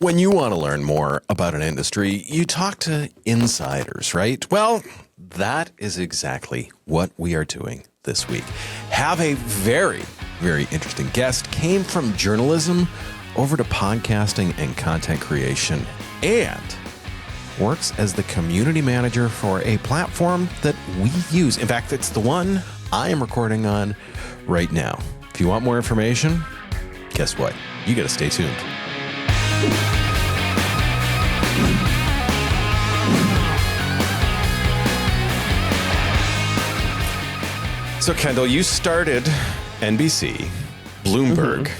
When you want to learn more about an industry, you talk to insiders, right? Well, that is exactly what we are doing this week. Have a very, very interesting guest. Came from journalism over to podcasting and content creation, and works as the community manager for a platform that we use. In fact, it's the one I am recording on right now. If you want more information, guess what? You got to stay tuned. So, Kendall, you started NBC, Bloomberg,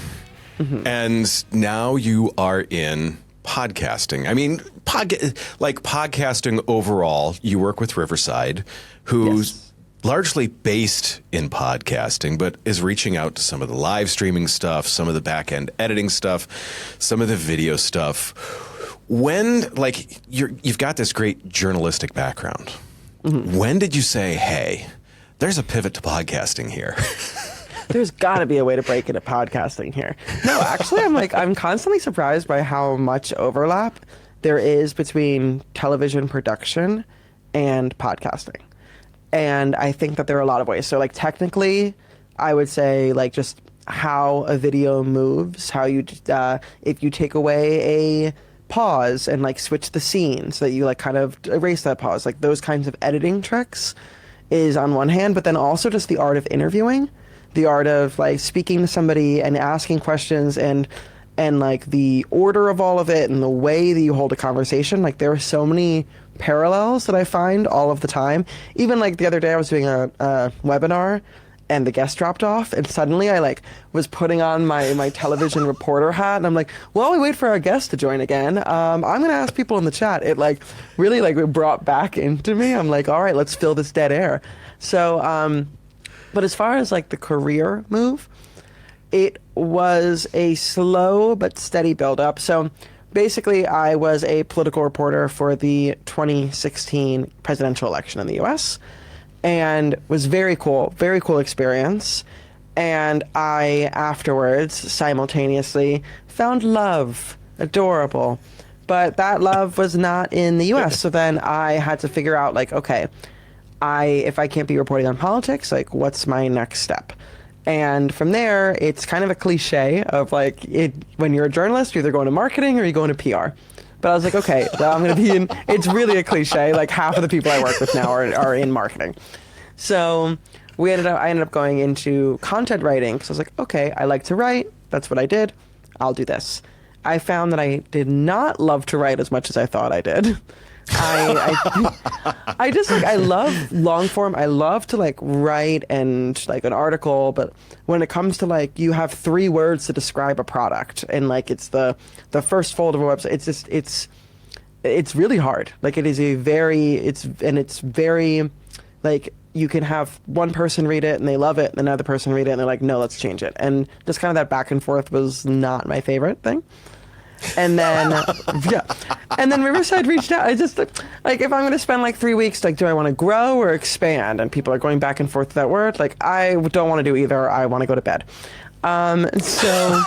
and now you are in podcasting. I mean, podcasting overall, you work with Riverside, who's largely based in podcasting, but is reaching out to some of the live streaming stuff, some of the back-end editing stuff, some of the video stuff. When, you've got this great journalistic background, when did you say, hey, there's a pivot to podcasting here? There's got to be a way to break into podcasting here. No, actually, I'm constantly surprised by how much overlap there is between television production and podcasting. And I think that there are a lot of ways. So, technically, I would say, just how a video moves, how you, if you take away a pause and, switch the scene so that you, kind of erase that pause, those kinds of editing tricks is on one hand, but then also just the art of interviewing, the art of speaking to somebody and asking questions and the order of all of it and the way that you hold a conversation. There are so many parallels that I find all of the time. Even the other day I was doing a webinar and the guest dropped off, and suddenly I was putting on my television reporter hat, and I'm like, while we wait for our guest to join again, I'm gonna ask people in the chat. It really it brought back into me. I'm like, all right, let's fill this dead air. So but as far as the career move, it was a slow but steady build up. So basically I was a political reporter for the 2016 presidential election in the US, and was very cool experience. And I afterwards simultaneously found love, adorable, but that love was not in the US. So then I had to figure out okay, if I can't be reporting on politics, what's my next step? And from there, it's kind of a cliche of when you're a journalist, you're either going to marketing or you're going to PR. But I was like, okay, well, I'm going to be in, it's really a cliche. Half of the people I work with now are in marketing. So I ended up going into content writing, because I was like, okay, I like to write. That's what I did. I'll do this. I found that I did not love to write as much as I thought I did. I just I love long form. I love to write and an article, but when it comes to you have 3 words to describe a product and it's the first fold of a website, it's really hard. It is it's very you can have one person read it and they love it, and another person read it and they're like, no, let's change it. And just kind of that back and forth was not my favorite thing. And then, and then Riverside reached out. I just, if I'm going to spend 3 weeks, do I want to grow or expand? And people are going back and forth with that word. I don't want to do either. I want to go to bed. So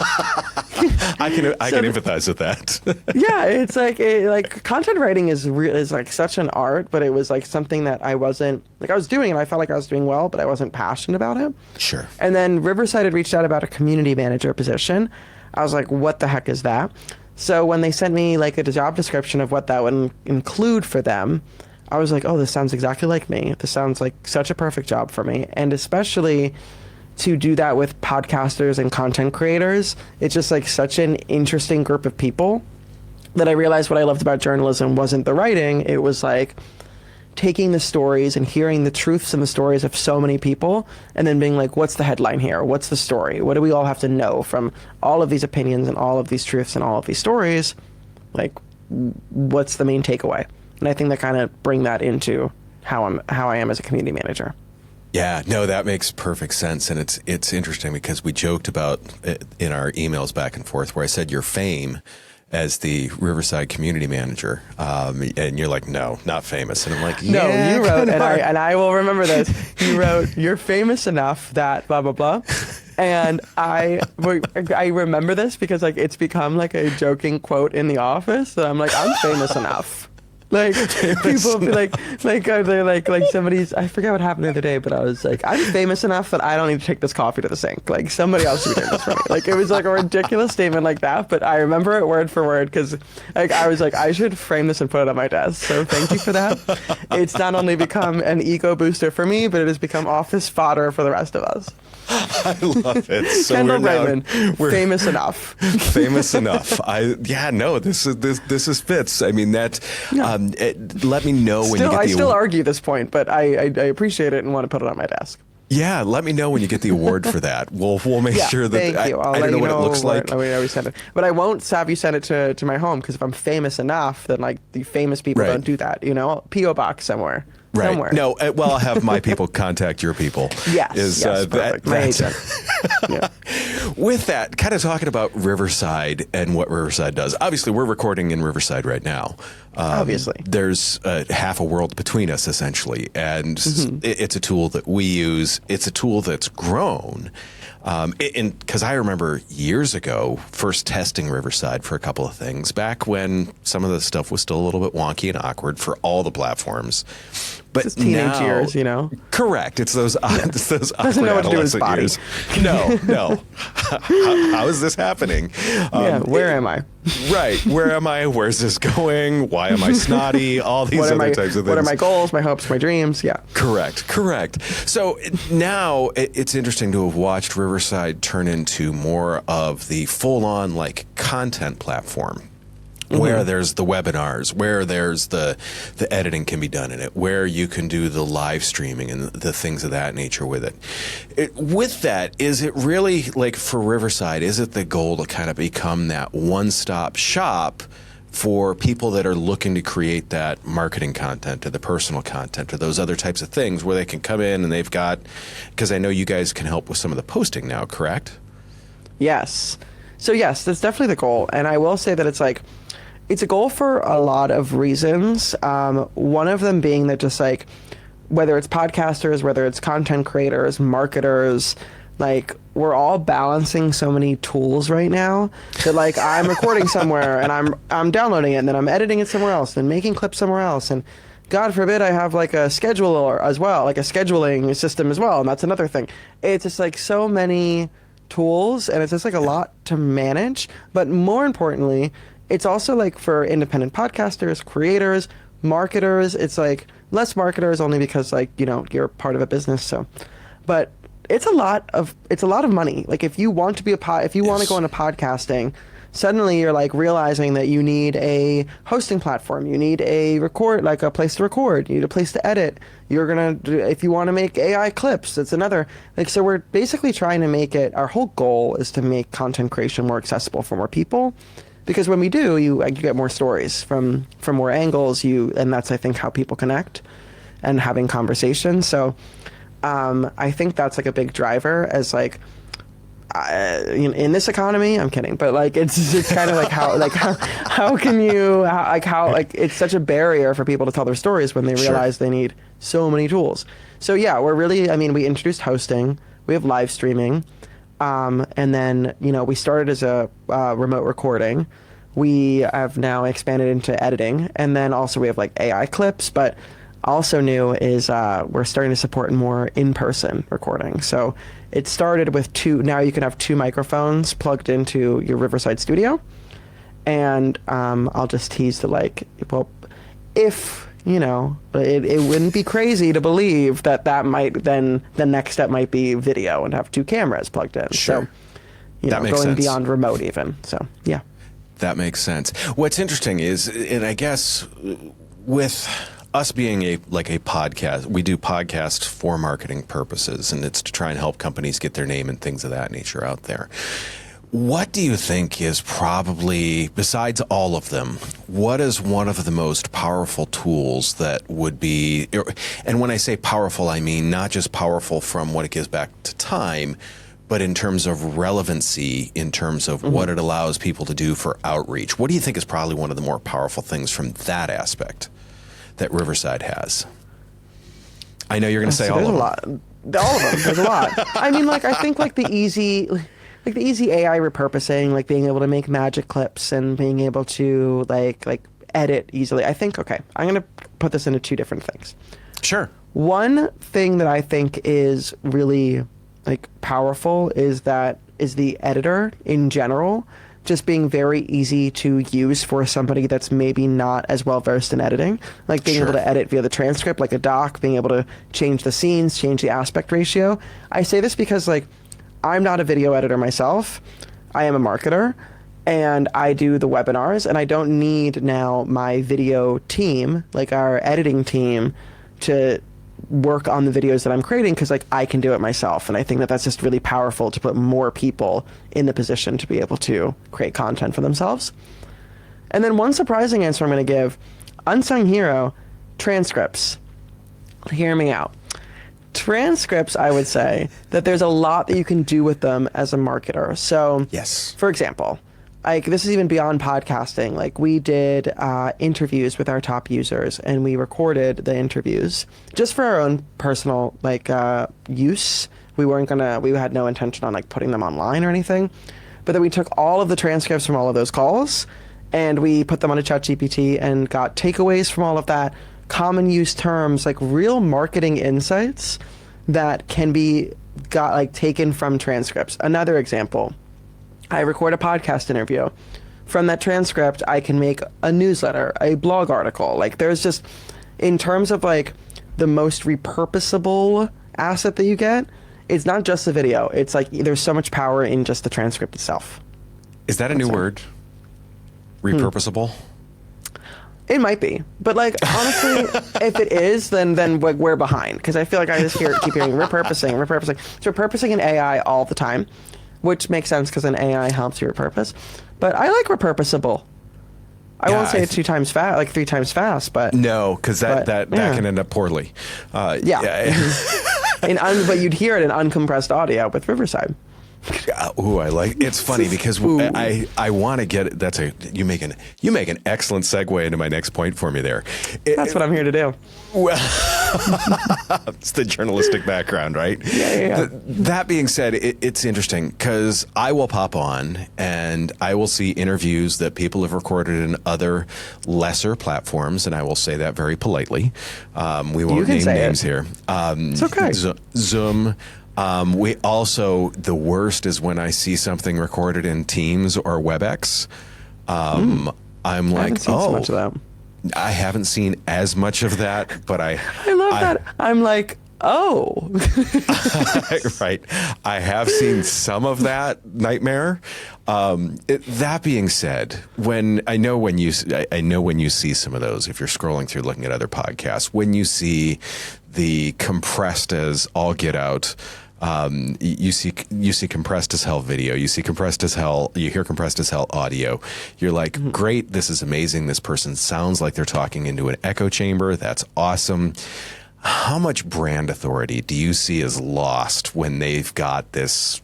I can empathize with that. Yeah, it's content writing is such an art, but it was something that I wasn't, I was doing it. I felt like I was doing well, but I wasn't passionate about it. Sure. And then Riverside had reached out about a community manager position. I was like, what the heck is that? So when they sent me a job description of what that would include for them, I was like, oh, this sounds exactly like me. This sounds like such a perfect job for me. And especially to do that with podcasters and content creators, it's just such an interesting group of people that I realized what I loved about journalism wasn't the writing. It was taking the stories and hearing the truths and the stories of so many people, and then being what's the headline here? What's the story? What do we all have to know from all of these opinions and all of these truths and all of these stories? What's the main takeaway? And I think that kind of bring that into how I am as a community manager. Yeah, no, that makes perfect sense. And it's interesting because we joked about it in our emails back and forth where I said your fame as the Riverside community manager, and you're like, no, not famous. And I'm like, yeah, no, you wrote, and I will remember this. You wrote, you're famous enough that blah, blah, blah. And I remember this because like it's become like a joking quote in the office that I'm like, I'm famous enough. Like people be like they're like somebody's, I forget what happened the other day, but I was like, I'm famous enough that I don't need to take this coffee to the sink. Like somebody else should be doing this for me. Like it was like a ridiculous statement like that, but I remember it word for word because like I was like, I should frame this and put it on my desk. So thank you for that. It's not only become an ego booster for me, but it has become office fodder for the rest of us. I love it. So Kendall Breitman, famous enough. Famous enough. This is fits. I mean that. Yeah. Let me know when you get the. I still argue this point, but I appreciate it and want to put it on my desk. Yeah, let me know when you get the award for that. We'll make sure that. Thank you. I don't know what it looks like. We send it, but I won't have you send it to my home because if I'm famous enough, then like the famous people don't do that. You know, PO box somewhere. Right. Somewhere. No, well, I'll have my people contact your people. Yes. Perfect. My agent. Yeah. With that, kind of talking about Riverside and what Riverside does. Obviously, we're recording in Riverside right now. Obviously. There's half a world between us, essentially. And it's a tool that we use. It's a tool that's grown. Because I remember years ago first testing Riverside for a couple of things back when some of the stuff was still a little bit wonky and awkward for all the platforms. But it's teenage years, you know. Correct. It's those awkward doesn't know what to do with his body. Years. No. How is this happening? Where am I? Right. Where am I? Where's this going? Why am I snotty? All these other types of things. What are my goals, my hopes, my dreams? Yeah. Correct. So now it's interesting to have watched Riverside turn into more of the full-on like content platform. Where there's the webinars, where there's the editing can be done in it, where you can do the live streaming and the things of that nature with it. With that, is it really, like for Riverside, is it the goal to kind of become that one-stop shop for people that are looking to create that marketing content or the personal content or those other types of things where they can come in and they've got, because I know you guys can help with some of the posting now, correct? Yes. So yes, that's definitely the goal. And I will say that it's a goal for a lot of reasons. One of them being that just like, whether it's podcasters, whether it's content creators, marketers, like we're all balancing so many tools right now that like I'm recording somewhere and I'm downloading it and then I'm editing it somewhere else and making clips somewhere else. And God forbid I have like a scheduler as well, like a scheduling system as well. And that's another thing. It's just like so many tools and it's just like a lot to manage. But more importantly, it's also like for independent podcasters, creators, marketers. It's like less marketers only because like, you know, you're part of a business. So, but it's a lot of money. Like if you want to be if you want to go into podcasting, suddenly you're like realizing that you need a hosting platform, you need a place to record, you need a place to edit. If you want to make AI clips, it's another, like, so we're basically trying to make it, our whole goal is to make content creation more accessible for more people. Because when we do, you get more stories from more angles, and that's, I think, how people connect and having conversations. So I think that's like a big driver as like, in this economy, I'm kidding, but like it's kind of like how can you it's such a barrier for people to tell their stories when they realize they need so many tools. So yeah, we introduced hosting, we have live streaming. And then, you know, we started as a remote recording. We have now expanded into editing. And then also we have like AI clips. But also new is we're starting to support more in-person recording. So it started with now you can have 2 microphones plugged into your Riverside studio. And I'll just tease if... You know, it wouldn't be crazy to believe that might then the next step might be video and have 2 cameras plugged in. Sure. So, you know, going beyond remote even. So, yeah. That makes sense. What's interesting is, and I guess with us being a podcast, we do podcasts for marketing purposes, and it's to try and help companies get their name and things of that nature out there. What do you think is probably, besides all of them, what is one of the most powerful tools that would be, and when I say powerful, I mean not just powerful from what it gives back to time, but in terms of relevancy, in terms of what it allows people to do for outreach? What do you think is probably one of the more powerful things from that aspect that Riverside has? I know you're going to say all of them. All of them. There's a lot. I mean, like, I think like the easy AI repurposing, like being able to make magic clips and being able to like edit easily. I think, okay, I'm going to put this into two different things. Sure. One thing that I think is really like powerful is the editor in general just being very easy to use for somebody that's maybe not as well versed in editing, like being able to edit via the transcript like a doc, being able to change the scenes, change the aspect ratio. I say this because like I'm not a video editor myself. I am a marketer and I do the webinars, and I don't need now my video team, like our editing team, to work on the videos that I'm creating, because like I can do it myself. And I think that that's just really powerful to put more people in the position to be able to create content for themselves. And then one surprising answer I'm going to give, unsung hero, transcripts. Hear me out. Transcripts, I would say that there's a lot that you can do with them as a marketer. So yes, for example, like this is even beyond podcasting. Like we did interviews with our top users, and we recorded the interviews just for our own personal like use. We had no intention on like putting them online or anything, but then we took all of the transcripts from all of those calls and we put them on a ChatGPT and got takeaways from all of that, common use terms, like real marketing insights that can be taken from transcripts. Another example, I record a podcast interview. From that transcript, I can make a newsletter, a blog article. Like there's just, in terms of like the most repurposable asset that you get, it's not just the video. It's like there's so much power in just the transcript itself. Is that a new word? Repurposable? It might be, but like honestly, if it is, then like we're behind, because I feel like I just keep hearing repurposing. It's repurposing in AI all the time, which makes sense because an AI helps you repurpose. But I like repurposeable. I won't say it 3 times fast, but no, because that can end up poorly. But you'd hear it in uncompressed audio with Riverside. Ooh, I like. It's funny because I want to get it. You make an excellent segue into my next point for me there. That's what I'm here to do. Well, it's the journalistic background, right? Yeah. That being said, it's interesting because I will pop on and I will see interviews that people have recorded in other lesser platforms, and I will say that very politely. We won't name names here. It's okay. Zoom. We also, the worst is when I see something recorded in Teams or WebEx. I'm like, so much of that. I haven't seen as much of that, but I love that. I'm like, oh. Right. I have seen some of that nightmare. That being said, when you see some of those, if you're scrolling through looking at other podcasts, when you see the compressed as all get out, you see compressed as hell video, you hear compressed as hell audio. You're like, great, this is amazing. This person sounds like they're talking into an echo chamber. That's awesome. How much brand authority do you see is lost when they've got this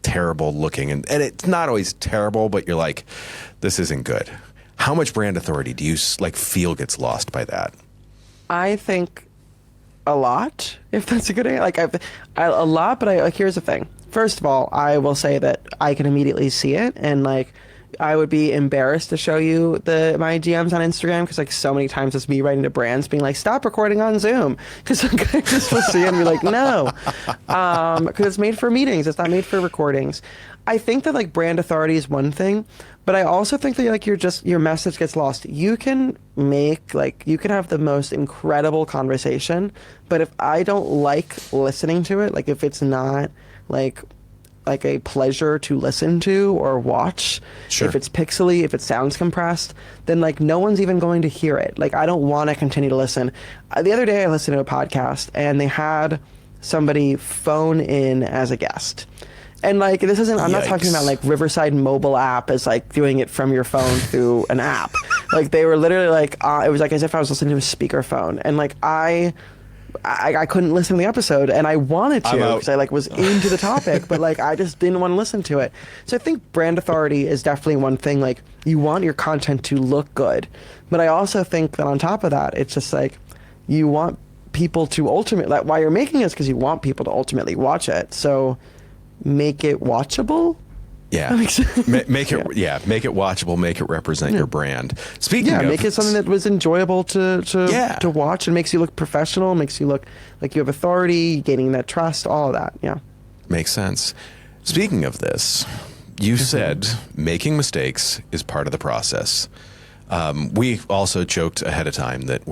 terrible looking, and it's not always terrible, but you're like, this isn't good. How much brand authority do you feel gets lost by that? I think a lot, if that's a good answer. A lot, but here's the thing. First of all, I will say that I can immediately see it, and I would be embarrassed to show you my DMs on Instagram, because so many times it's me writing to brands being like, stop recording on Zoom, because I just will see it and be like, no, because it's made for meetings, it's not made for recordings. I think that brand authority is one thing, but I also think that your message gets lost. You can you can have the most incredible conversation, but if I don't like listening to it, if it's not like a pleasure to listen to or watch, sure, if it's pixely, if it sounds compressed, then no one's even going to hear it. I don't want to continue to listen. The other day I listened to a podcast and they had somebody phone in as a guest. And this isn't, I'm not talking about Riverside mobile app as doing it from your phone through an app. They were literally it was as if I was listening to a speakerphone. And I couldn't listen to the episode, and I wanted to because I was into the topic, but I just didn't want to listen to it. So I think brand authority is definitely one thing. You want your content to look good, but I also think that on top of that, it's just you want people to ultimately, like, why you're making it is because you want people to ultimately watch it. So make it watchable. Yeah. Make it make it watchable, make it represent your brand. Speaking of, make it something that was enjoyable to watch and makes you look professional, makes you look like you have authority, gaining that trust, all of that. Yeah. Makes sense. Speaking of this, you said making mistakes is part of the process. We also joked ahead of time that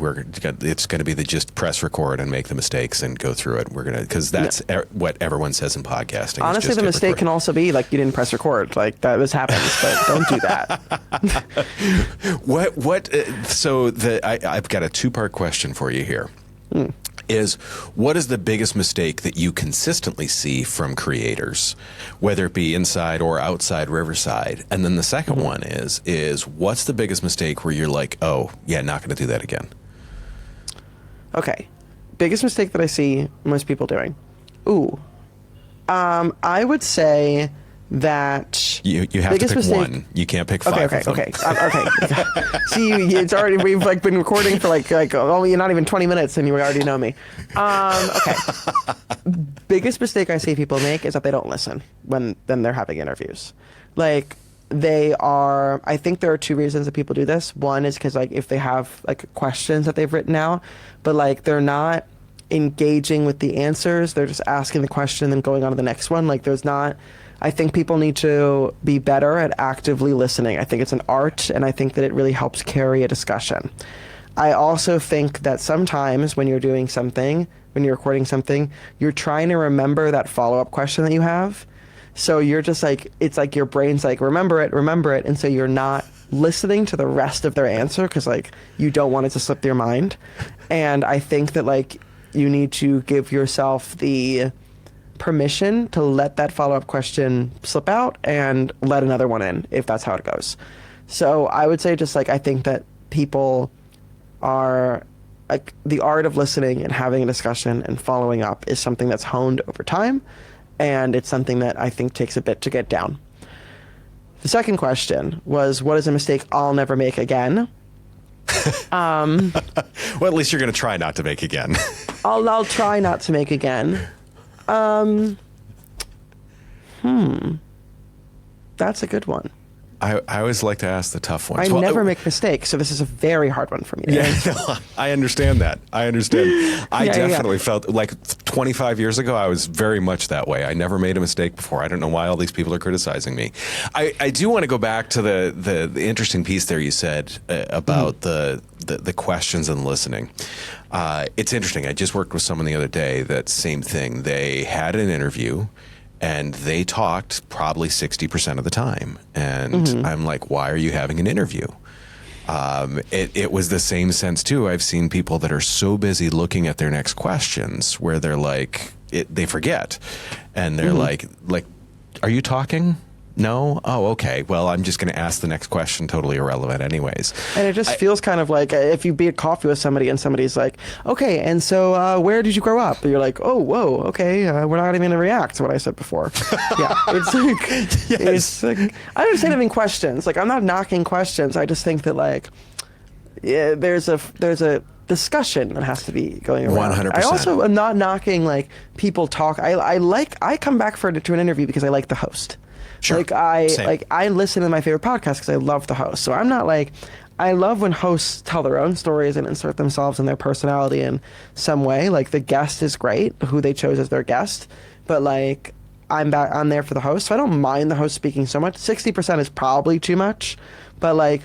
it's going to be just press record and make the mistakes and go through it. We're going to, because that's what everyone says in podcasting. Honestly, the mistake can also be like you didn't press record. Like this happens, but don't do that. I've got a 2-part question for you here. Is what is the biggest mistake that you consistently see from creators, whether it be inside or outside Riverside? And then the second one is what's the biggest mistake where you're like, oh, yeah, not going to do that again? Okay. Biggest mistake that I see most people doing. I would say that you have to pick one. You can't pick 5 of them. Okay. See, it's already, we've like been recording for like only not even 20 minutes and you already know me. Okay. Biggest mistake I see people make is that they don't listen when they're having interviews. Like I think there are 2 reasons that people do this. One is because like if they have like questions that they've written out, but like they're not engaging with the answers, they're just asking the question and then going on to the next one. Like I think people need to be better at actively listening. I think it's an art, and I think that it really helps carry a discussion. I also think that sometimes when you're doing something, when you're recording something, you're trying to remember that follow-up question that you have. So you're just like, it's like your brain's like, remember it. And so you're not listening to the rest of their answer because like you don't want it to slip your mind. And I think that like you need to give yourself the permission to let that follow-up question slip out and let another one in if that's how it goes. So I would say just like I think that people are like the art of listening and having a discussion and following up is something that's honed over time, and it's something that I think takes a bit to get down. The second question was, what is a mistake I'll never make again? Well, at least you're going to try not to make again. I'll try not to make again. That's a good one. I always like to ask the tough ones. I never make mistakes, so this is a very hard one for me. I understand that. I definitely felt like 25 years ago, I was very much that way. I never made a mistake before. I don't know why all these people are criticizing me. I do want to go back to the interesting piece there you said about the questions and listening. It's interesting. I just worked with someone the other day that same thing. They had an interview and they talked probably 60% of the time. And I'm like, why are you having an interview? It was the same sense too. I've seen people that are so busy looking at their next questions where they're like, they forget. And they're like, are you talking? No? Oh, okay. Well, I'm just going to ask the next question, totally irrelevant anyways. And it just feels kind of like if you be at coffee with somebody and somebody's like, okay, and so where did you grow up? And you're like, oh, whoa, okay, we're not even going to react to what I said before. Yeah, it's like, it's like, I don't understand having questions. Like, I'm not knocking questions. I just think that like, there's a discussion that has to be going around. 100%. I also am not knocking like people talk. I come back to an interview because I like the host. Sure. I listen to my favorite podcast because I love the host. So I'm not like, I love when hosts tell their own stories and insert themselves and their personality in some way. Like the guest is great, who they chose as their guest, but like I'm there for the host. So I don't mind the host speaking so much. 60% is probably too much, but like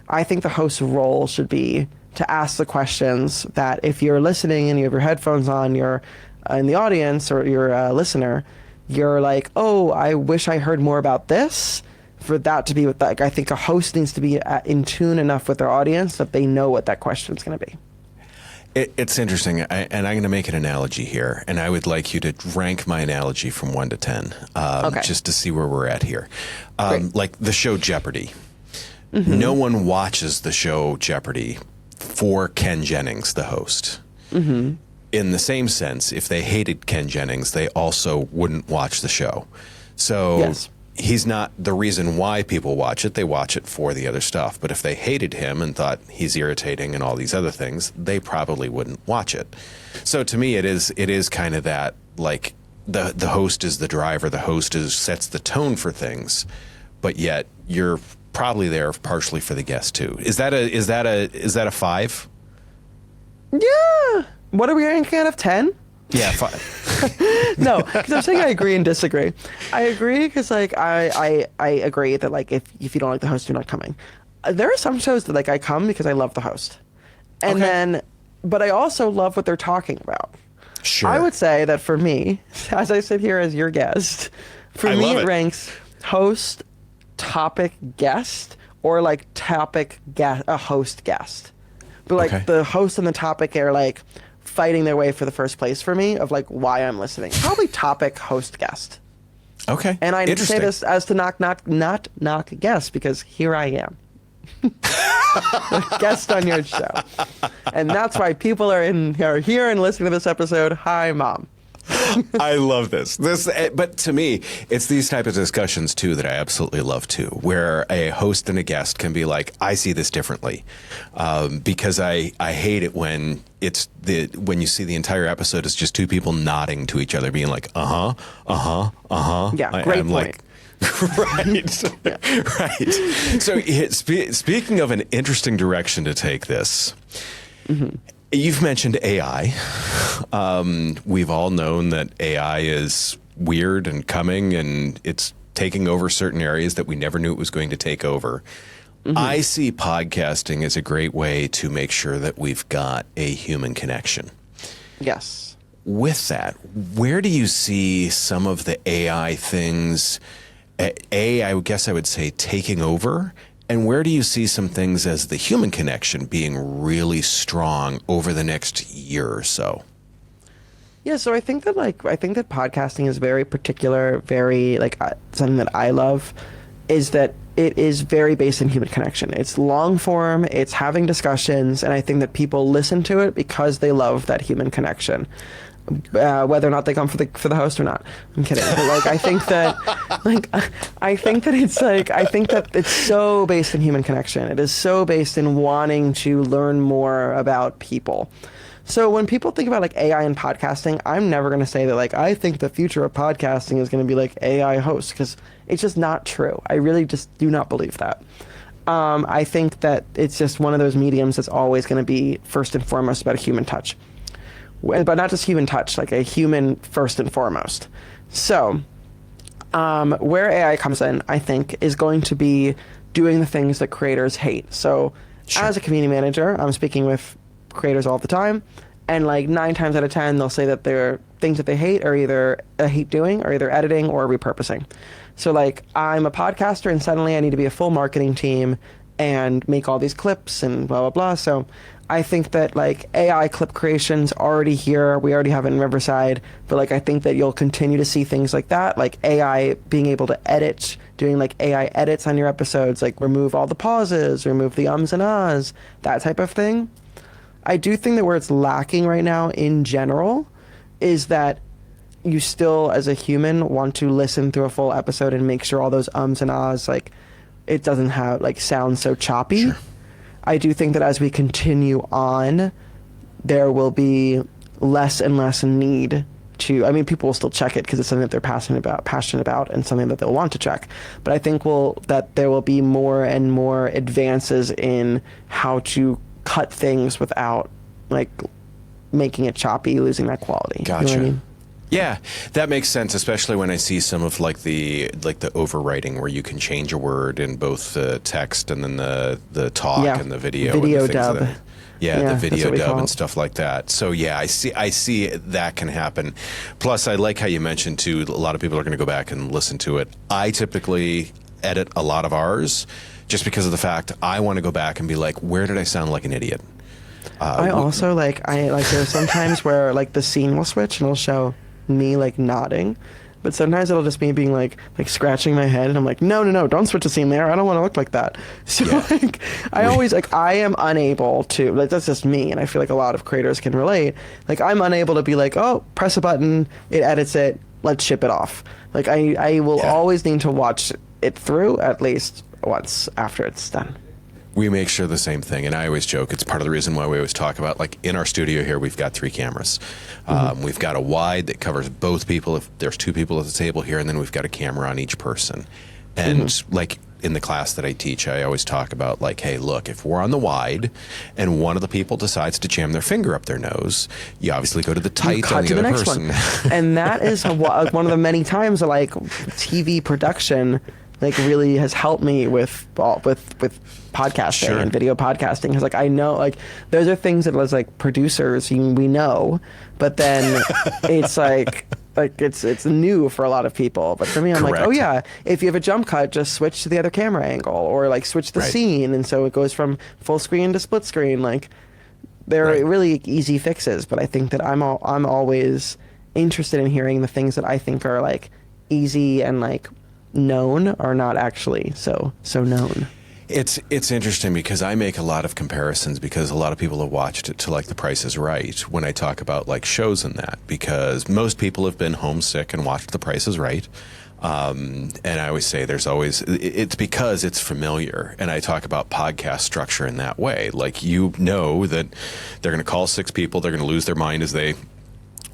I think the host's role should be to ask the questions that if you're listening and you have your headphones on, you're in the audience or you're a listener, you're like, oh, I wish I heard more about this. For that to be with like, I think a host needs to be in tune enough with their audience that they know what that question is going to be. It's interesting, and I'm going to make an analogy here, and I would like you to rank my analogy from 1 to 10, just to see where we're at here. Like the show Jeopardy. No one watches the show Jeopardy for Ken Jennings, the host. In the same sense, if they hated Ken Jennings, they also wouldn't watch the show. So he's not the reason why people watch it. They watch it for the other stuff. But if they hated him and thought he's irritating and all these other things, they probably wouldn't watch it. So to me, it is kind of that, like, the host is the driver. The host sets the tone for things, but yet you're probably there partially for the guest too. Is that a 5? Yeah. What are we ranking out of 10? Yeah, 5. No, because I'm saying I agree and disagree. I agree because, like, I agree that, like, if you don't like the host, you're not coming. There are some shows that, like, I come because I love the host, and but I also love what they're talking about. Sure. I would say that for me, as I sit here as your guest, for me it ranks host, topic, guest, or like topic, guest, a host, guest. But like the host and the topic are like fighting their way for the first place for me of like why I'm listening. Probably topic, host, guest. Okay. And I say this as to not knock guest, because here I am. Guest on your show. And that's why people are here and listening to this episode. Hi, Mom. I love this. But to me, it's these type of discussions too that I absolutely love too, where a host and a guest can be like, I see this differently, because I hate it when when you see the entire episode is just two people nodding to each other, being like, yeah, great I'm point. Like, right. So speaking of an interesting direction to take this. Mm-hmm. You've mentioned AI. We've all known that AI is weird and coming, and it's taking over certain areas that we never knew it was going to take over. Mm-hmm. I see podcasting as a great way to make sure that we've got a human connection. Yes. With that, where do you see some of the AI things, I guess I would say, taking over? And where do you see some things as the human connection being really strong over the next year or so? Yeah, so I think that podcasting is very particular, very something that I love is that it is very based in human connection. It's long form, it's having discussions, and I think that people listen to it because they love that human connection. Whether or not they come for the host or not, I'm kidding. But I think that it's so based in human connection. It is so based in wanting to learn more about people. So when people think about AI and podcasting, I'm never going to say that I think the future of podcasting is going to be AI hosts, because it's just not true. I really just do not believe that. I think that it's just one of those mediums that's always going to be first and foremost about a human touch. But not just human touch, like a human first and foremost. So where AI comes in, I think, is going to be doing the things that creators hate. So as a community manager, I'm speaking with creators all the time, and 9 times out of 10, they'll say that their things that they hate are either hate doing or either editing or repurposing. So I'm a podcaster and suddenly I need to be a full marketing team and make all these clips and blah, blah, blah. So I think that AI clip creation's already here. We already have it in Riverside, but I think that you'll continue to see things like that, like AI being able to edit, doing AI edits on your episodes, remove all the pauses, remove the ums and ahs, that type of thing. I do think that where it's lacking right now in general is that you still, as a human, want to listen through a full episode and make sure all those ums and ahs, it doesn't have sound so choppy. Sure. I do think that as we continue on, there will be less and less need to, people will still check it because it's something that they're passionate about and something that they'll want to check. But I think that there will be more and more advances in how to cut things without making it choppy, losing that quality. Gotcha. You know what I mean? Yeah, that makes sense, especially when I see some of the overwriting where you can change a word in both the text and then the talk and the video. Video and the dub. The video dub and stuff like that. So yeah, I see that can happen. Plus, I like how you mentioned too, a lot of people are going to go back and listen to it. I typically edit a lot of ours just because of the fact I want to go back and be like, where did I sound like an idiot? I also there's sometimes where the scene will switch and it'll show me nodding, but sometimes it'll just be being scratching my head, and I'm like, no, don't switch the scene there. I don't want to look like that. So I always I am unable to, that's just me, and I feel a lot of creators can relate. I'm unable to be oh, press a button, it edits it, let's ship it off. Like I will always need to watch it through at least once after it's done. We make sure the same thing, and I always joke, it's part of the reason why we always talk about, like, in our studio here, we've got 3 cameras. We've got a wide that covers both people if there's 2 people at the table here, and then we've got a camera on each person. And like in the class that I teach, I always talk about, like, hey, look, if we're on the wide and one of the people decides to jam their finger up their nose, you obviously go to the tight on the other person. And that is one of the many times that, like, TV production, like, really has helped me with podcasting and video podcasting. Because, like, I know, like, those are things that, as, like, producers, we know, but then it's like it's new for a lot of people. But for me, I'm like, oh yeah, if you have a jump cut, just switch to the other camera angle, or like switch the scene, and so it goes from full screen to split screen. Like, they're really easy fixes. But I think that I'm always interested in hearing the things that I think are, like, easy and, like, known are not actually so known. It's interesting because I make a lot of comparisons because a lot of people have watched it to, like, The Price is Right when I talk about, like, shows and that, because most people have been homesick and watched The Price is Right. And I always say it's because it's familiar. And I talk about podcast structure in that way. Like, you know that they're going to call 6 people, they're going to lose their mind as they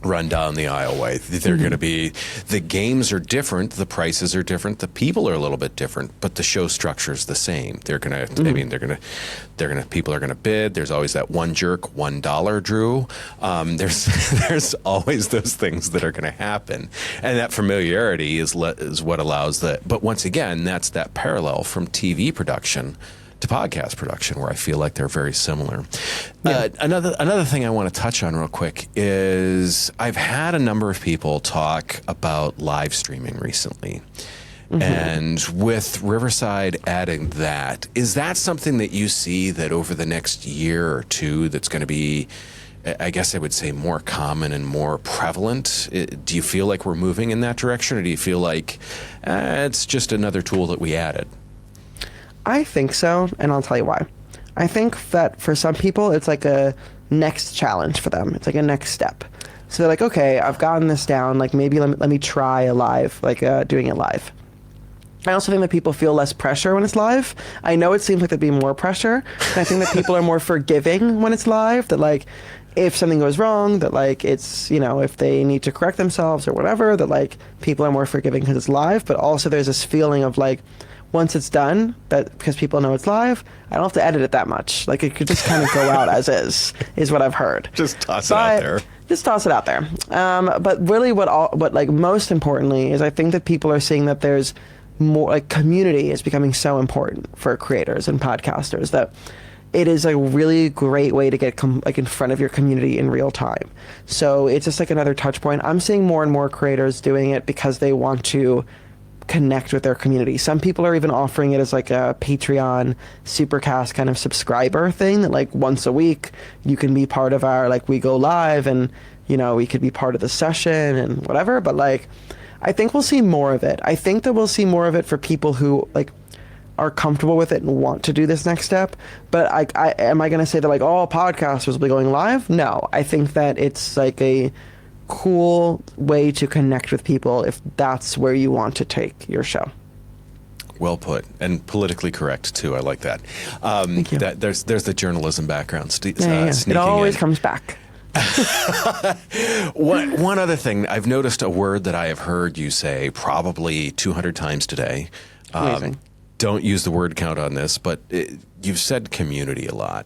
run down the aisleway. They're going to be, the games are different, the prices are different, the people are a little bit different, but the show structure is the same. They're going to, I mean, people are going to bid. There's always that one jerk, $1 Drew. There's always those things that are going to happen. And that familiarity is what allows that. But once again, that's that parallel from TV production to podcast production, where I feel like they're very similar. Another thing I want to touch on real quick is I've had a number of people talk about live streaming recently. And with Riverside adding that, is that something that you see that over the next year or two that's going to be, I guess I would say, more common and more prevalent? Do you feel like we're moving in that direction, or do you feel like it's just another tool that we added? I think so, and I'll tell you why. I think that for some people, it's like a next challenge for them. It's like a next step. So they're like, okay, I've gotten this down. Like, maybe let me try a live, like doing it live. I also think that people feel less pressure when it's live. I know it seems like there'd be more pressure. And I think that people are more forgiving when it's live. That, like, if something goes wrong, that, like, it's, you know, if they need to correct themselves or whatever, that, like, people are more forgiving because it's live. But also there's this feeling of, like, once it's done, that because people know it's live, I don't have to edit it that much. Like, it could just kind of go out as is what I've heard. Just toss it out there. Just toss it out there. But really what like most importantly is I think that people are seeing that there's more, like, community is becoming so important for creators and podcasters, that it is a really great way to get like in front of your community in real time. So it's just like another touch point. I'm seeing more and more creators doing it because they want to connect with their community. Some people are even offering it as like a Patreon Supercast kind of subscriber thing, that, like, once a week you can be part of our, like, we go live, and, you know, we could be part of the session and whatever. But, like, I think we'll see more of it. I think that we'll see more of it for people who, like, are comfortable with it and want to do this next step. But am I going to say that, like, all podcasters will be going live? No. I think that it's like a cool way to connect with people if that's where you want to take your show. Well put, and politically correct too. I like that. Thank you. There's the journalism background. It always comes back. One other thing, I've noticed a word that I have heard you say probably 200 times today. Amazing. Don't use the word count on this, but you've said community a lot.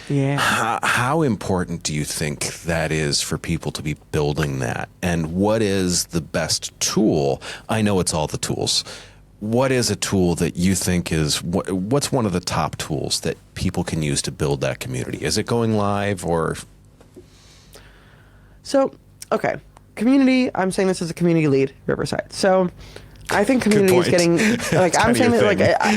Yeah. How important do you think that is for people to be building that? And what is the best tool? I know it's all the tools. What is a tool that you think is, what's one of the top tools that people can use to build that community? Is it going live or? So, okay. Community, I'm saying this as a community lead, Riverside. So, I think community is getting, like, I'm saying that,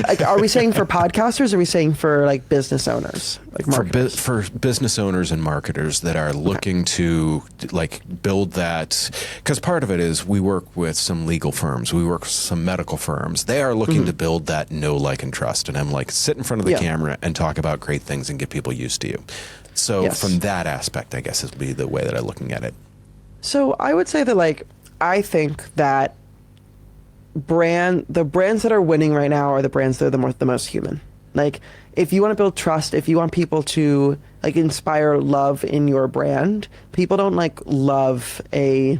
like, are we saying for podcasters, or are we saying for, like, business owners, like marketers? For business owners and marketers that are looking to, like, build that, because part of it is we work with some legal firms, we work with some medical firms. They are looking to build that know, like, and trust. And I'm like, sit in front of the camera and talk about great things and get people used to you. So from that aspect, I guess, would be the way that I'm looking at it. So I would say that, like, I think that the brands that are winning right now are the brands that are the most human. Like, if you want to build trust, if you want people to like inspire love in your brand, people don't like love a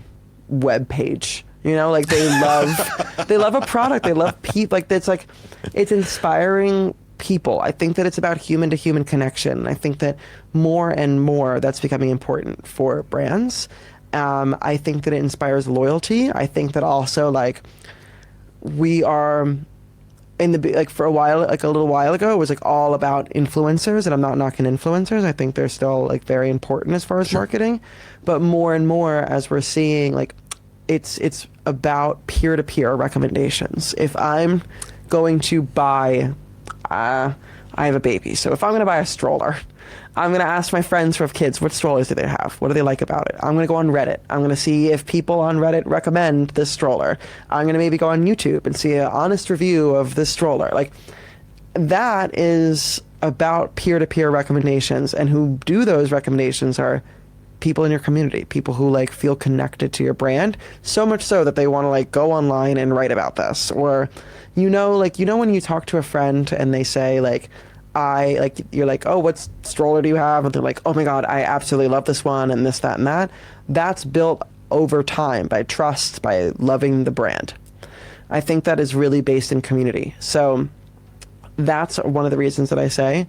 web page. You know, like they love a product. They love people. Like it's inspiring people. I think that it's about human to human connection. I think that more and more that's becoming important for brands. I think that it inspires loyalty. I think that also like we are for a while, like a little while ago, it was like all about influencers, and I'm not knocking influencers. I think they're still like very important as far as marketing, but more and more as we're seeing, like it's about peer-to-peer recommendations. If I'm going to buy, I have a baby, so if I'm going to buy a stroller, I'm going to ask my friends who have kids, what strollers do they have? What do they like about it? I'm going to go on Reddit. I'm going to see if people on Reddit recommend this stroller. I'm going to maybe go on YouTube and see an honest review of this stroller. Like, that is about peer-to-peer recommendations, and who do those recommendations are people in your community, people who like feel connected to your brand, so much so that they want to like go online and write about this. Or, you know, when you talk to a friend and they say like, you're like, oh, what stroller do you have? And they're like, oh my God, I absolutely love this one and this, that, and that. That's built over time by trust, by loving the brand. I think that is really based in community. So that's one of the reasons that I say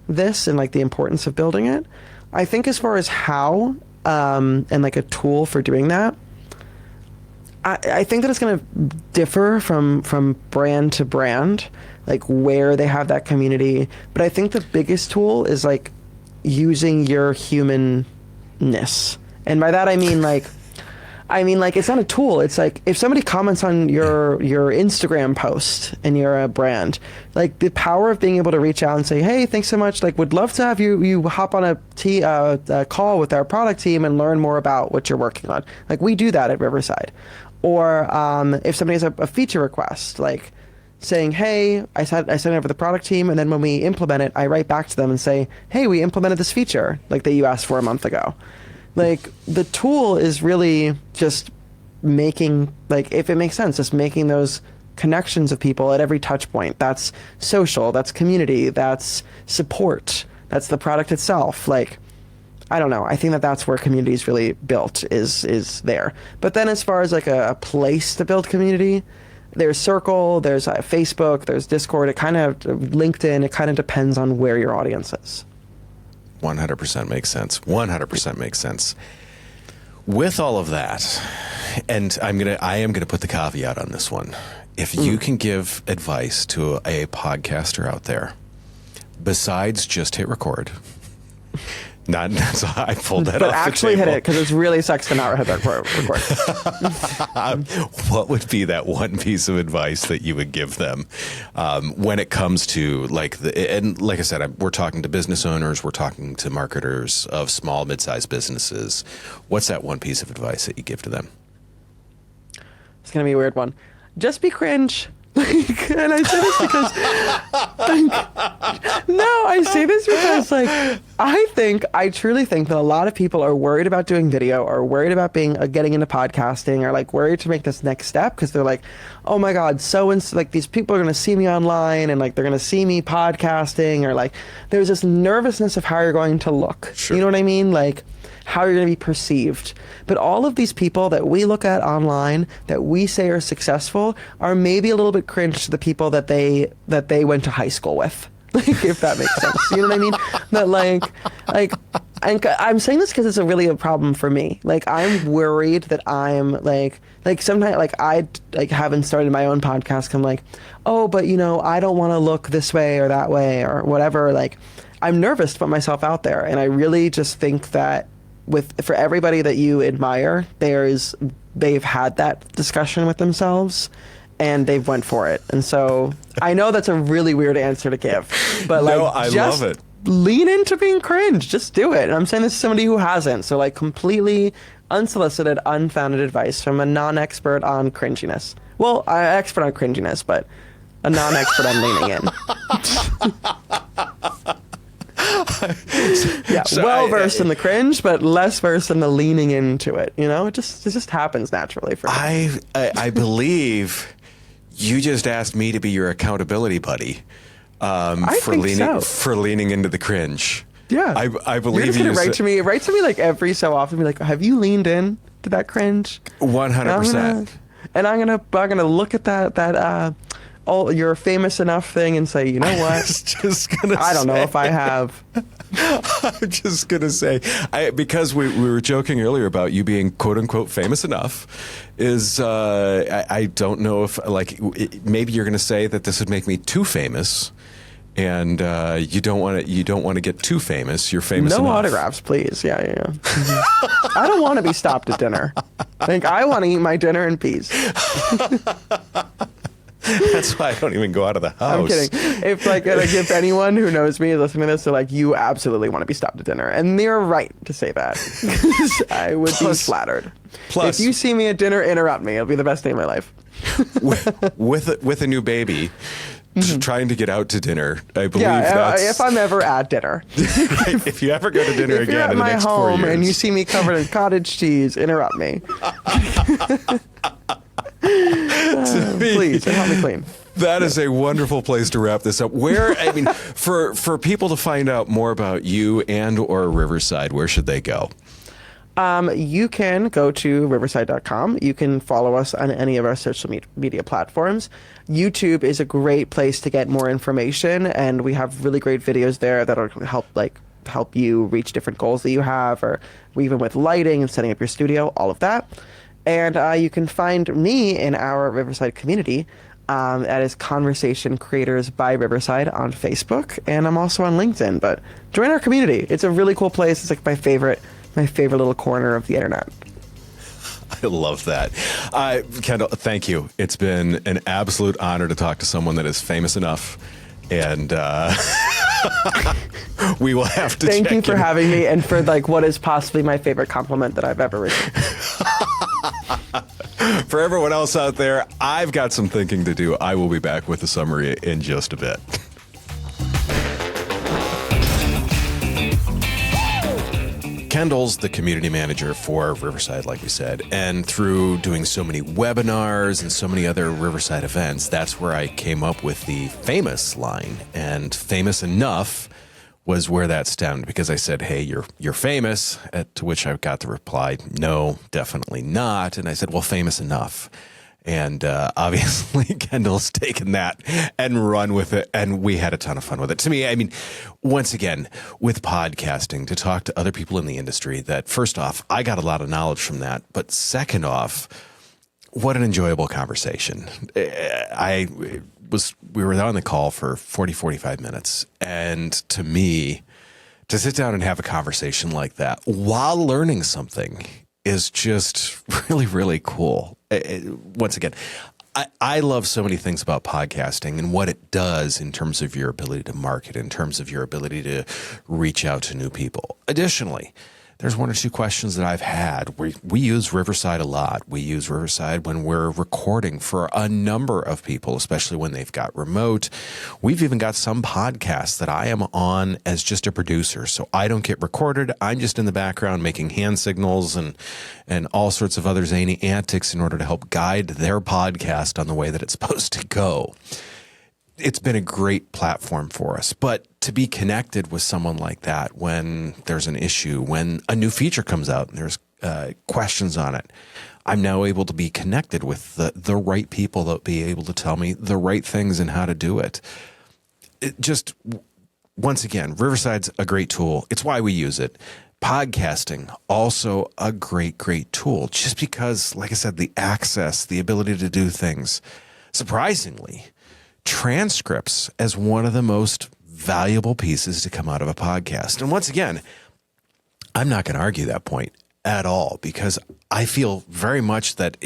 this and like the importance of building it. I think as far as how, and like a tool for doing that, I think that it's going to differ from brand to brand, like where they have that community. But I think the biggest tool is like using your humanness. And by that, I mean like it's not a tool. It's like if somebody comments on your Instagram post and you're a brand, like the power of being able to reach out and say, hey, thanks so much. Like, would love to have you hop on a call with our product team and learn more about what you're working on. Like, we do that at Riverside. Or if somebody has a feature request, like saying, hey, I sent it over to the product team, and then when we implement it, I write back to them and say, hey, we implemented this feature like that you asked for a month ago. Like, the tool is really just making, like, if it makes sense, just making those connections with people at every touch point. That's social, that's community, that's support, that's the product itself. Like, I don't know. I think that that's where community is really built, is there. But then as far as like a place to build community, there's Circle, there's Facebook, there's Discord, it kind of, LinkedIn, it kind of depends on where your audience is. 100% makes sense. 100% makes sense. With all of that, and I am gonna put the caveat on this one. If you can give advice to a podcaster out there, besides just hit record, not so I pulled that but off the actually table. hit it, because it really sucks to not hit record. What would be that one piece of advice that you would give them when it comes to like and like I said, we're talking to business owners, we're talking to marketers of small, mid-sized businesses. What's that one piece of advice that you give to them? It's going to be a weird one. Just be cringe. And I say this because, I say this because, like, I truly think that a lot of people are worried about doing video, or worried about getting into podcasting, or like worried to make this next step because they're like, oh my God, like these people are going to see me online, and like they're going to see me podcasting, or like there's this nervousness of how you're going to look. Sure. You know what I mean? Like, how you're going to be perceived. But all of these people that we look at online that we say are successful are maybe a little bit cringe to the people that they went to high school with. Like, if that makes sense. You know what I mean? That like I'm saying this because it's a problem for me. Like, I'm worried that I'm like sometimes like I like haven't started my own podcast. I'm like, oh, but you know, I don't want to look this way or that way or whatever. Like, I'm nervous to put myself out there, and I really just think that for everybody that you admire, they've had that discussion with themselves and they've went for it. And so I know that's a really weird answer to give, but like, no, I love it. Lean into being cringe. Just do it. And I'm saying this to somebody who hasn't. So like, completely unsolicited, unfounded advice from a non-expert on cringiness. Well, an expert on cringiness, but a non-expert on leaning in. Yeah, So well versed in the cringe, but less versed in the leaning into it. You know, it just happens naturally for me. I believe you just asked me to be your accountability buddy for leaning into the cringe. Yeah, I believe you're just gonna write to me like every so often. Be like, have you leaned in to that cringe? 100%. And I'm gonna look at that all your famous enough thing and say, you know what? I don't know if I have. I'm just gonna say, because we were joking earlier about you being quote unquote famous enough. I don't know if maybe you're gonna say that this would make me too famous. And you don't want to get too famous. You're famous enough. No autographs, please. Yeah. Mm-hmm. I don't want to be stopped at dinner. I want to eat my dinner in peace. That's why I don't even go out of the house. I'm kidding. If anyone who knows me is listening to this, they're like, you absolutely want to be stopped at dinner, and they're right to say that. I would be flattered. Plus, if you see me at dinner, interrupt me. It'll be the best day of my life. with a new baby. Trying to get out to dinner, I believe. Yeah, if I'm ever at dinner. If you ever go to dinner if again you're at in the my next home 4 years, and you see me covered in cottage cheese, interrupt me. Please, help me clean. That is a wonderful place to wrap this up. For people to find out more about you and or Riverside, where should they go? You can go to riverside.com. You can follow us on any of our social media platforms. YouTube is a great place to get more information, and we have really great videos there that'll help you reach different goals that you have, or even with lighting and setting up your studio, all of that. And you can find me in our Riverside community. That is Conversation Creators by Riverside on Facebook, and I'm also on LinkedIn. But join our community. It's a really cool place. It's like my favorite little corner of the internet. I love that. Kendall, thank you. It's been an absolute honor to talk to someone that is famous enough. And we will have to Thank you for having me, and for what is possibly my favorite compliment that I've ever received. For everyone else out there, I've got some thinking to do. I will be back with the summary in just a bit. Kendall's the community manager for Riverside, like we said, and through doing so many webinars and so many other Riverside events, that's where I came up with the famous line. And famous enough was where that stemmed, because I said, hey, you're famous, to which I got the reply, no, definitely not. And I said, well, famous enough. And obviously, Kendall's taken that and run with it, and we had a ton of fun with it. To me, once again, with podcasting, to talk to other people in the industry, that first off, I got a lot of knowledge from that, but second off, what an enjoyable conversation. We were on the call for 45 minutes, and to me, to sit down and have a conversation like that while learning something is just really, really cool. Once again, I love so many things about podcasting and what it does in terms of your ability to market, in terms of your ability to reach out to new people. Additionally, there's one or two questions that I've had. We use Riverside a lot. We use Riverside when we're recording for a number of people, especially when they've got remote. We've even got some podcasts that I am on as just a producer, so I don't get recorded. I'm just in the background making hand signals and all sorts of other zany antics in order to help guide their podcast on the way that it's supposed to go. It's been a great platform for us, but to be connected with someone like that when there's an issue, when a new feature comes out and there's questions on it, I'm now able to be connected with the right people that will be able to tell me the right things and how to do it. Once again, Riverside's a great tool. It's why we use it. Podcasting, also a great, great tool, just because, like I said, the access, the ability to do things. Surprisingly, transcripts as one of the most valuable pieces to come out of a podcast. And once again, I'm not going to argue that point at all, because I feel very much that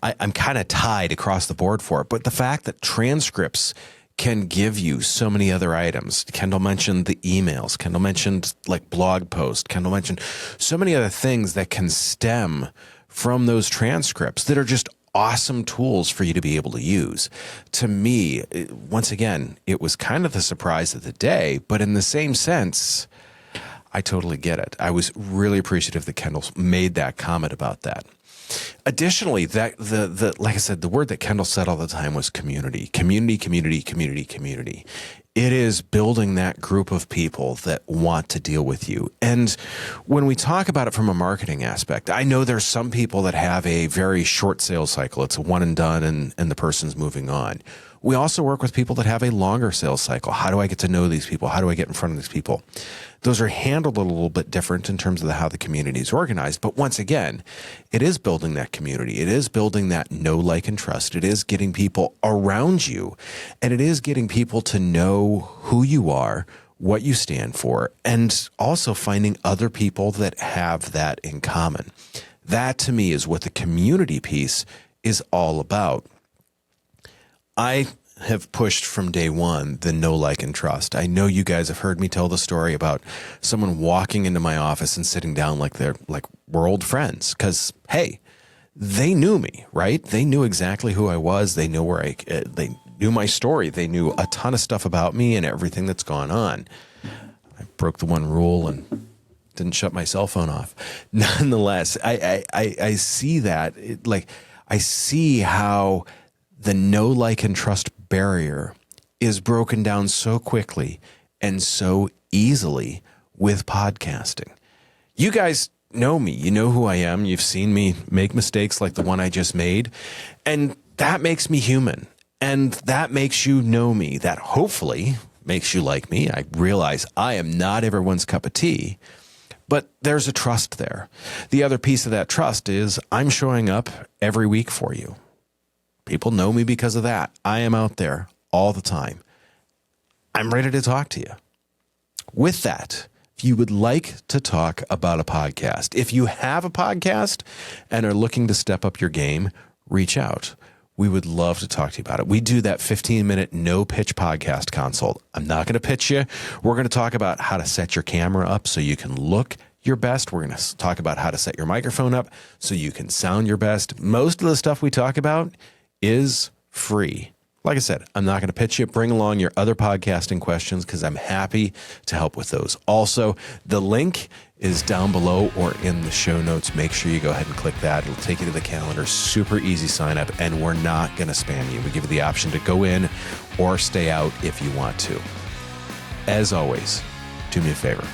I'm kind of tied across the board for it. But the fact that transcripts can give you so many other items. Kendall mentioned the emails. Kendall mentioned blog posts. Kendall mentioned so many other things that can stem from those transcripts that are just awesome tools for you to be able to use. To me, once again, it was kind of the surprise of the day, but in the same sense, I totally get it. I was really appreciative that Kendall made that comment about that. Additionally, that like I said, the word that Kendall said all the time was community. Community, community, community, community. It is building that group of people that want to deal with you. And when we talk about it from a marketing aspect, I know there's some people that have a very short sales cycle. It's a one and done and the person's moving on. We also work with people that have a longer sales cycle. How do I get to know these people? How do I get in front of these people? Those are handled a little bit different in terms of how the community is organized. But once again, it is building that community. It is building that know, like, and trust. It is getting people around you. And it is getting people to know who you are, what you stand for, and also finding other people that have that in common. That, to me, is what the community piece is all about. I have pushed from day one the know, like, and trust. I know you guys have heard me tell the story about someone walking into my office and sitting down like we're old friends because, hey, they knew me, right? They knew exactly who I was. They knew they knew my story. They knew a ton of stuff about me and everything that's gone on. I broke the one rule and didn't shut my cell phone off. Nonetheless, I see that. I see how the know, like, and trust barrier is broken down so quickly and so easily with podcasting. You guys know me. You know who I am. You've seen me make mistakes like the one I just made. And that makes me human. And that makes you know me. That hopefully makes you like me. I realize I am not everyone's cup of tea, but there's a trust there. The other piece of that trust is I'm showing up every week for you. People know me because of that. I am out there all the time. I'm ready to talk to you. With that, if you would like to talk about a podcast, if you have a podcast and are looking to step up your game, reach out. We would love to talk to you about it. We do that 15-minute no-pitch podcast consult. I'm not going to pitch you. We're going to talk about how to set your camera up so you can look your best. We're going to talk about how to set your microphone up so you can sound your best. Most of the stuff we talk about is free. Like I said, I'm not going to pitch you. Bring along your other podcasting questions because I'm happy to help with those. Also, the link is down below or in the show notes. Make sure you go ahead and click that. It'll take you to the calendar. Super easy sign up, and we're not going to spam you. We give you the option to go in or stay out if you want to. As always, do me a favor.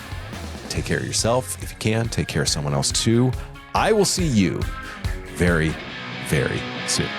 Take care of yourself if you can. Take care of someone else too. I will see you very, very soon.